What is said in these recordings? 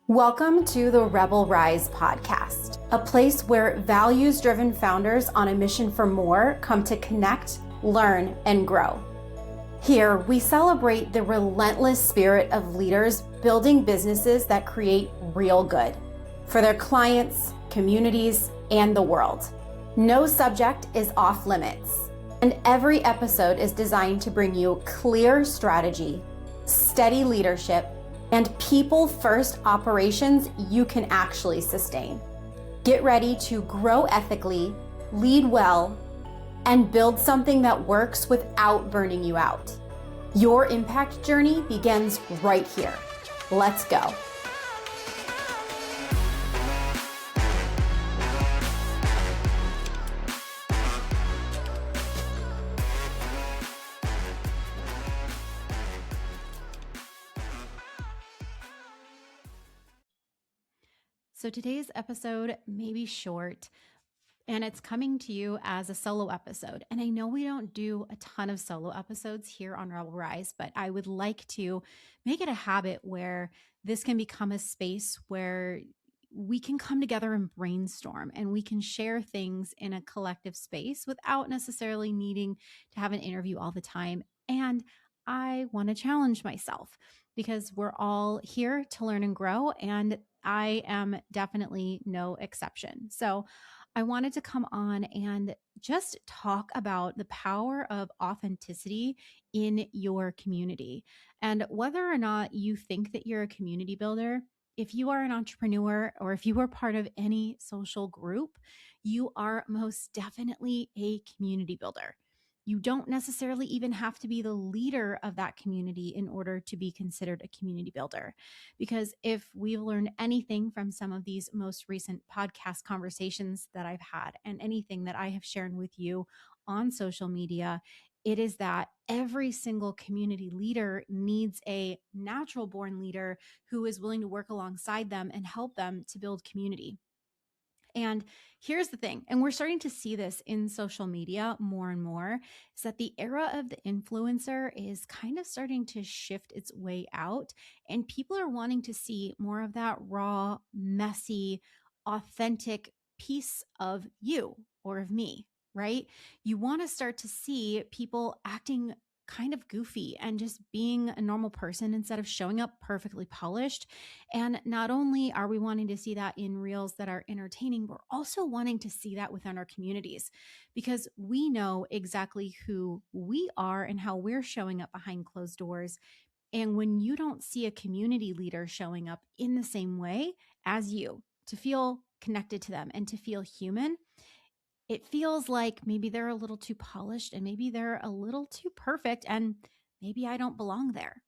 Welcome to the Rebel Rise podcast, a place where values-driven founders on a mission for more come to connect, learn, and grow. Here, we celebrate the relentless spirit of leaders building businesses that create real good for their clients, communities, and the world. No subject is off limits, and every episode is designed to bring you clear strategy, steady leadership, and people-first operations you can actually sustain. Get ready to grow ethically, lead well, and build something that works without burning you out. Your impact journey begins right here. Let's go. So today's episode may be short, and it's coming to you as a solo episode. And I know we don't do a ton of solo episodes here on Rebel Rise, but I would like to make it a habit where this can become a space where we can come together and brainstorm and we can share things in a collective space without necessarily needing to have an interview all the time. And I want to challenge myself because we're all here to learn and grow, and I am definitely no exception. So I wanted to come on and just talk about the power of authenticity in your community. And whether or not you think that you're a community builder, if you are an entrepreneur or if you are part of any social group, you are most definitely a community builder. You don't necessarily even have to be the leader of that community in order to be considered a community builder. Because if we've learned anything from some of these most recent podcast conversations that I've had and anything that I have shared with you on social media, it is that every single community leader needs a natural born leader who is willing to work alongside them and help them to build community. And here's the thing, and we're starting to see this in social media more and more, is that the era of the influencer is kind of starting to shift its way out, and people are wanting to see more of that raw, messy, authentic piece of you or of me, right? You want to start to see people acting kind of goofy and just being a normal person instead of showing up perfectly polished. And not only are we wanting to see that in reels that are entertaining, we're also wanting to see that within our communities because we know exactly who we are and how we're showing up behind closed doors. And when you don't see a community leader showing up in the same way as you to feel connected to them and to feel human, it feels like maybe they're a little too polished and maybe they're a little too perfect and maybe I don't belong there.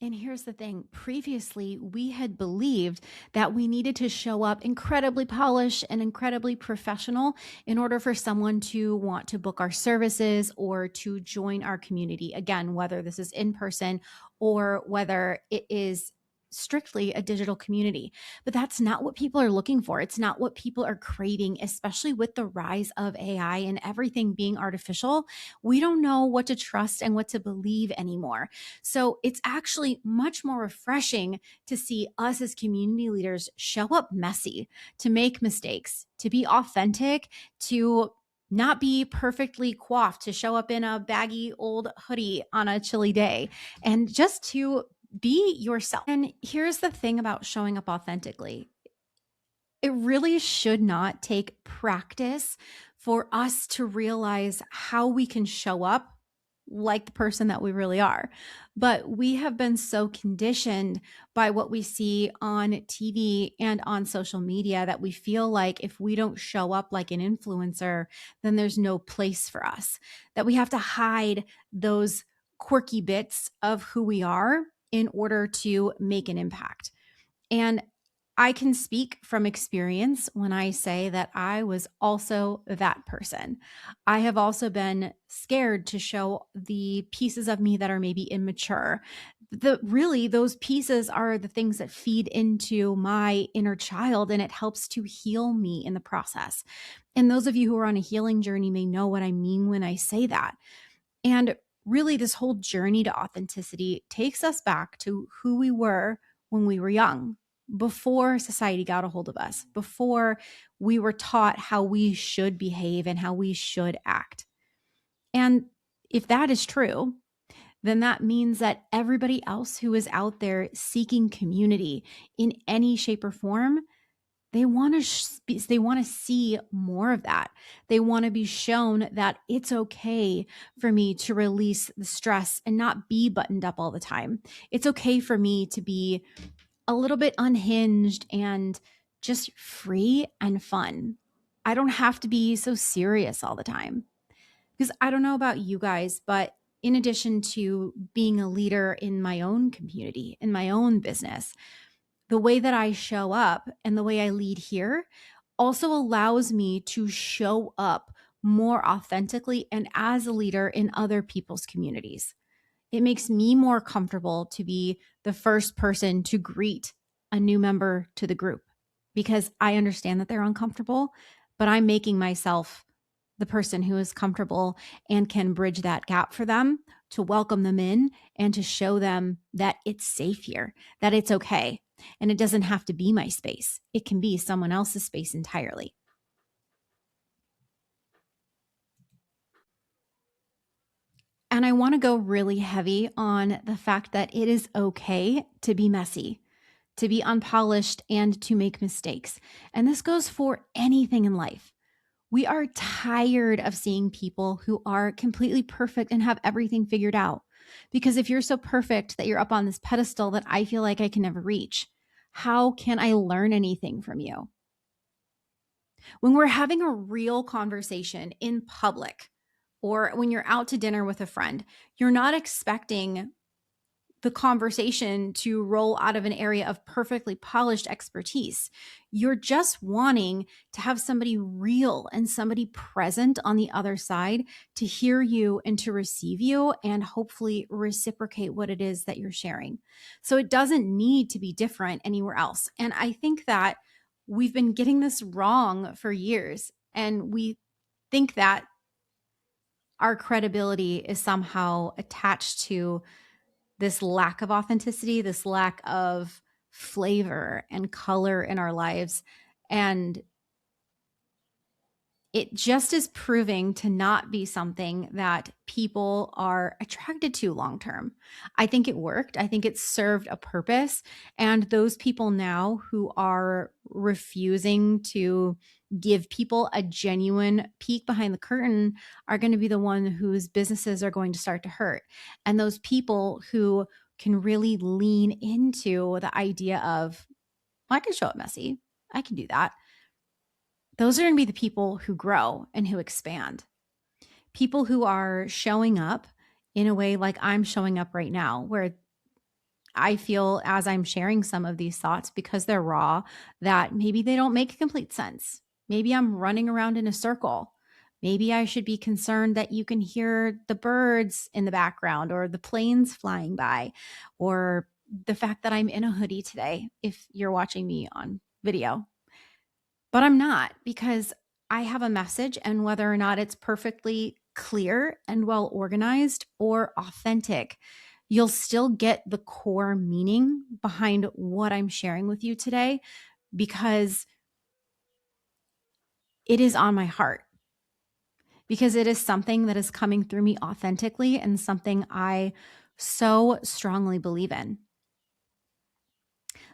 And here's the thing. Previously, we had believed that we needed to show up incredibly polished and incredibly professional in order for someone to want to book our services or to join our community. Again, whether this is in person or whether it is strictly a digital community. But that's not what people are looking for. It's not what people are craving, especially with the rise of AI and everything being artificial. We don't know what to trust and what to believe anymore. So it's actually much more refreshing to see us as community leaders show up messy, to make mistakes, to be authentic, to not be perfectly coiffed, to show up in a baggy old hoodie on a chilly day, and just to be yourself. And here's the thing about showing up authentically. It really should not take practice for us to realize how we can show up like the person that we really are. But we have been so conditioned by what we see on TV and on social media that we feel like if we don't show up like an influencer, then there's no place for us, that we have to hide those quirky bits of who we are in order to make an impact. And I can speak from experience when I say that I was also that person. I have also been scared to show the pieces of me that are maybe immature. Really, those pieces are the things that feed into my inner child, and it helps to heal me in the process. And those of you who are on a healing journey may know what I mean when I say that. And really, this whole journey to authenticity takes us back to who we were when we were young, before society got a hold of us, before we were taught how we should behave and how we should act. And if that is true, then that means that everybody else who is out there seeking community in any shape or form, they want to see more of that. They want to be shown that it's okay for me to release the stress and not be buttoned up all the time. It's okay for me to be a little bit unhinged and just free and fun. I don't have to be so serious all the time. Because I don't know about you guys, but in addition to being a leader in my own community, in my own business, the way that I show up and the way I lead here also allows me to show up more authentically and as a leader in other people's communities. It makes me more comfortable to be the first person to greet a new member to the group because I understand that they're uncomfortable, but I'm making myself the person who is comfortable and can bridge that gap for them, to welcome them in and to show them that it's safe here, that it's okay. And it doesn't have to be my space. It can be someone else's space entirely. And I want to go really heavy on the fact that it is okay to be messy, to be unpolished, and to make mistakes. And this goes for anything in life. We are tired of seeing people who are completely perfect and have everything figured out. Because if you're so perfect that you're up on this pedestal that I feel like I can never reach, how can I learn anything from you? When we're having a real conversation in public, or when you're out to dinner with a friend, you're not expecting the conversation to roll out of an area of perfectly polished expertise. You're just wanting to have somebody real and somebody present on the other side to hear you and to receive you and hopefully reciprocate what it is that you're sharing. So it doesn't need to be different anywhere else. And I think that we've been getting this wrong for years. And we think that our credibility is somehow attached to this lack of authenticity, this lack of flavor and color in our lives. And it just is proving to not be something that people are attracted to long term. I think it worked. I think it served a purpose. And those people now who are refusing to give people a genuine peek behind the curtain are going to be the one whose businesses are going to start to hurt. And those people who can really lean into the idea of, well, I can show up messy. I can do that. Those are going to be the people who grow and who expand. People who are showing up in a way like I'm showing up right now, where I feel as I'm sharing some of these thoughts because they're raw, that maybe they don't make complete sense. Maybe I'm running around in a circle. Maybe I should be concerned that you can hear the birds in the background or the planes flying by, or the fact that I'm in a hoodie today, if you're watching me on video. But I'm not, because I have a message, and whether or not it's perfectly clear and well organized or authentic, you'll still get the core meaning behind what I'm sharing with you today because it is on my heart, because it is something that is coming through me authentically and something I so strongly believe in.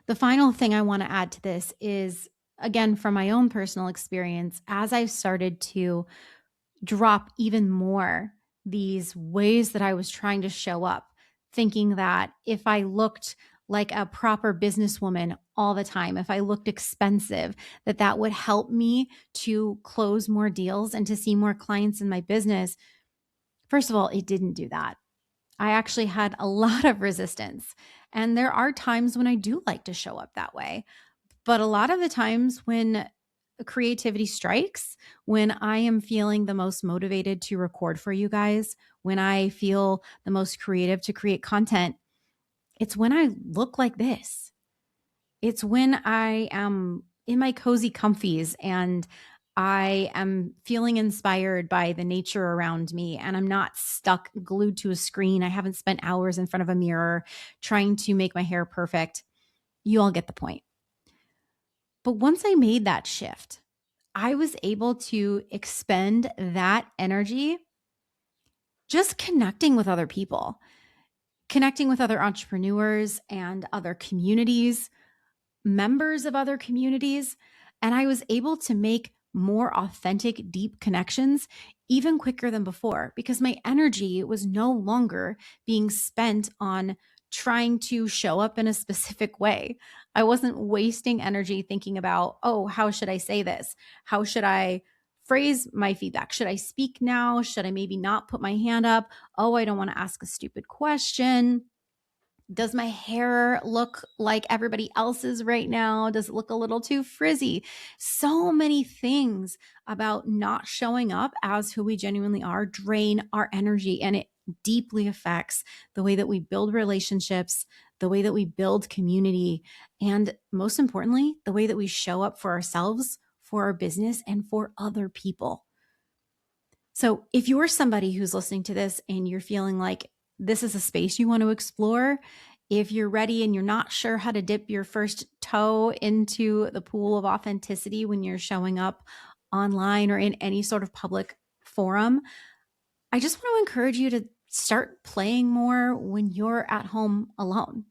The final thing I want to add to this is, again, from my own personal experience, as I've started to drop even more these ways that I was trying to show up, thinking that if I looked like a proper businesswoman all the time, if I looked expensive, that that would help me to close more deals and to see more clients in my business. First of all, it didn't do that. I actually had a lot of resistance. And there are times when I do like to show up that way. But a lot of the times when creativity strikes, when I am feeling the most motivated to record for you guys, when I feel the most creative to create content, it's when I look like this. It's when I am in my cozy comfies and I am feeling inspired by the nature around me and I'm not stuck glued to a screen. I haven't spent hours in front of a mirror trying to make my hair perfect. You all get the point. But once I made that shift, I was able to expend that energy just connecting with other people, connecting with other entrepreneurs and other communities, members of other communities. And I was able to make more authentic, deep connections even quicker than before because my energy was no longer being spent on trying to show up in a specific way. I wasn't wasting energy thinking about, oh, how should I say this? How should I phrase my feedback? Should I speak now? Should I maybe not put my hand up? Oh, I don't want to ask a stupid question. Does my hair look like everybody else's right now? Does it look a little too frizzy? So many things about not showing up as who we genuinely are drain our energy, and it deeply affects the way that we build relationships, the way that we build community, and most importantly, the way that we show up for ourselves, for our business, and for other people. So if you're somebody who's listening to this and you're feeling like this is a space you want to explore, if you're ready and you're not sure how to dip your first toe into the pool of authenticity when you're showing up online or in any sort of public forum, I just want to encourage you to start playing more when you're at home alone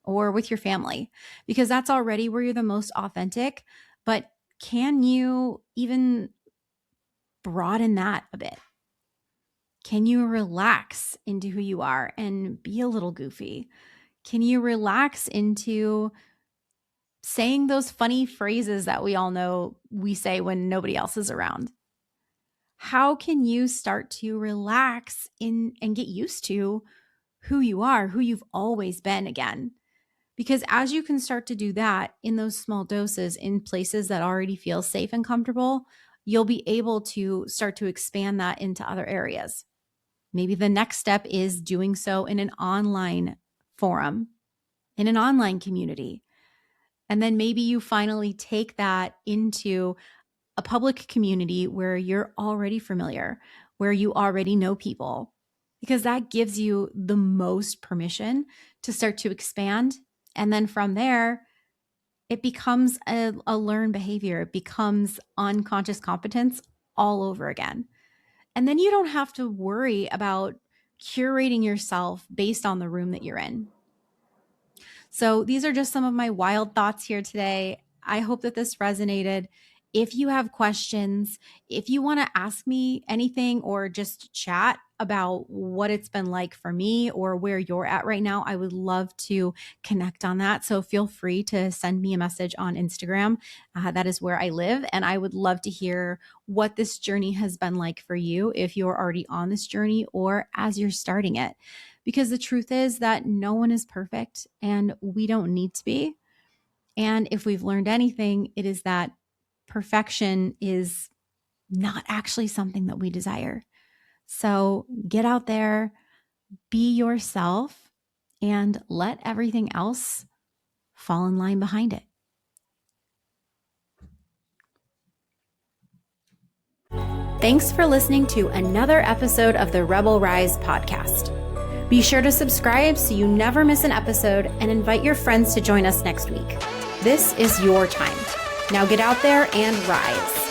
or with your family, because that's already where you're the most authentic. But can you even broaden that a bit? Can you relax into who you are and be a little goofy? Can you relax into saying those funny phrases that we all know we say when nobody else is around? How can you start to relax in and get used to who you are, who you've always been again? Because as you can start to do that in those small doses in places that already feel safe and comfortable, you'll be able to start to expand that into other areas. Maybe the next step is doing so in an online forum, in an online community. And then maybe you finally take that into a public community where you're already familiar, where you already know people, because that gives you the most permission to start to expand. And then from there, it becomes a learned behavior. It becomes unconscious competence all over again. And then you don't have to worry about curating yourself based on the room that you're in. So these are just some of my wild thoughts here today. I hope that this resonated. If you have questions, if you want to ask me anything or just chat about what it's been like for me or where you're at right now, I would love to connect on that. So feel free to send me a message on Instagram. That is where I live. And I would love to hear what this journey has been like for you, if you're already on this journey or as you're starting it. Because the truth is that no one is perfect and we don't need to be. And if we've learned anything, it is that perfection is not actually something that we desire. So get out there, be yourself, and let everything else fall in line behind it. Thanks for listening to another episode of the Rebel Rise podcast. Be sure to subscribe so you never miss an episode and invite your friends to join us next week. This is your time. Now get out there and rise.